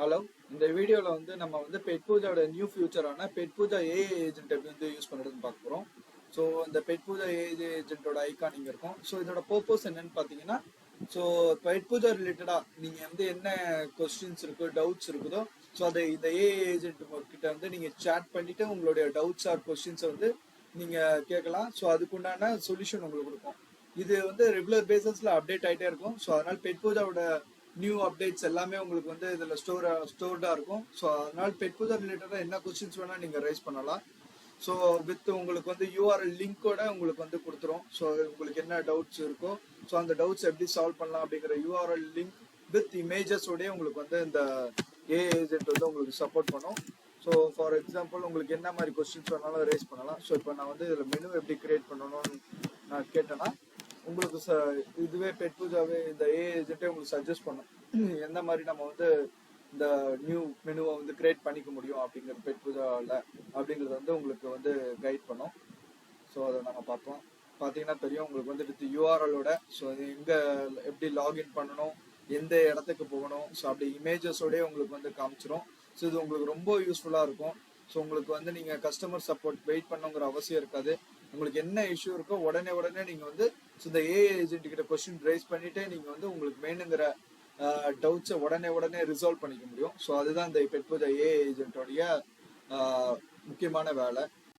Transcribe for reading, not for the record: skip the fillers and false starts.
Hello, இந்த வீடியோல வந்து நம்ம வந்து பெட் பூஜாவோட நியூ ஃபியூச்சரான பெட் பூஜா ஏஐ ஏஜென்ட் எப்படி வந்து யூஸ் பண்ணுறதுன்னு பார்க்க போகிறோம். ஸோ இந்த பெட் பூஜா ஏஐ ஏஜென்ட்டோட ஐக்கான் இங்கே இருக்கும். ஸோ இதோட பர்பஸ் என்னன்னு பார்த்தீங்கன்னா, ஸோ பெட் பூஜா ரிலேட்டடாக நீங்கள் வந்து என்ன கொஸ்டின்ஸ் இருக்கோ, டவுட்ஸ் இருக்குதோ, ஸோ அதை இந்த ஏஐ ஏஜென்ட் கிட்ட வந்து நீங்கள் சேட் பண்ணிட்டு உங்களுடைய டவுட்ஸ் ஆர் கொஸ்டின்ஸை வந்து நீங்கள் கேட்கலாம். ஸோ அதுக்குண்டான சொல்யூஷன் உங்களுக்கு கொடுக்கும். இது வந்து ரெகுலர் பேசிஸ்ல அப்டேட் ஆகிட்டே இருக்கும். ஸோ அதனால பெட் பூஜாவோட நியூ அப்டேட்ஸ் எல்லாமே உங்களுக்கு வந்து இதில் ஸ்டோர்டா இருக்கும். ஸோ அதனால பெட் பூஜா ரிலேட்டடாக என்ன கொஸ்டின்ஸ் வேணா நீங்கள் ரைஸ் பண்ணலாம். ஸோ வித் உங்களுக்கு வந்து யூஆர்எல் லிங்கோட உங்களுக்கு வந்து கொடுத்துரும். ஸோ உங்களுக்கு என்ன டவுட்ஸ் இருக்கோ, ஸோ அந்த டவுட்ஸ் எப்படி சால்வ் பண்ணலாம் அப்படிங்கிற யூஆர்எல் லிங்க் வித் இமேஜஸோடய உங்களுக்கு வந்து இந்த ஏஐ ஏஜென்ட் வந்து உங்களுக்கு சப்போர்ட் பண்ணும். ஸோ ஃபார் எக்ஸாம்பிள் உங்களுக்கு என்ன மாதிரி கொஸ்டின்ஸ் வேணாலும் ரைஸ் பண்ணலாம். ஸோ இப்போ நான் வந்து இதில் மெனு எப்படி கிரியேட் பண்ணணும்னு நான் கேட்டேன்னா, உங்களுக்கு இதுவே பெட் பூஜாவே இந்த ஏஐ ஏஜென்ட்டே உங்களுக்கு சஜஸ்ட் பண்ணும் எந்த மாதிரி நம்ம வந்து இந்த நியூ மெனுவை வந்து கிரியேட் பண்ணிக்க முடியும் அப்படிங்கிற பெட் பூஜாவில் அப்படிங்கிறது வந்து உங்களுக்கு வந்து கைட் பண்ணும். ஸோ அதை நாங்கள் பார்ப்போம். பார்த்தீங்கன்னா தெரியும் உங்களுக்கு வந்து வித் யூஆர்எலோட, ஸோ அது எங்கே எப்படி லாகின் பண்ணணும், எந்த இடத்துக்கு போகணும், ஸோ அப்படி இமேஜஸோடய உங்களுக்கு வந்து காமிச்சிரும். ஸோ இது உங்களுக்கு ரொம்ப யூஸ்ஃபுல்லாக இருக்கும். ஸோ உங்களுக்கு வந்து நீங்கள் கஸ்டமர் சப்போர்ட் வெயிட் பண்ணுங்கிற அவசியம் இருக்காது. உங்களுக்கு என்ன இஷ்யூ இருக்கோ உடனே நீங்கள் வந்து இந்த ஏஐ ஏஜென்ட் கிட்ட கொஸ்டின் ரைஸ் பண்ணிட்டு நீங்கள் வந்து உங்களுக்கு வேணுங்கிற டவுட்ஸை உடனே ரிசால்வ் பண்ணிக்க முடியும். ஸோ அதுதான் இந்த பெட் பூஜா ஏஐ ஏஜென்ட்டோடைய முக்கியமான வேலை.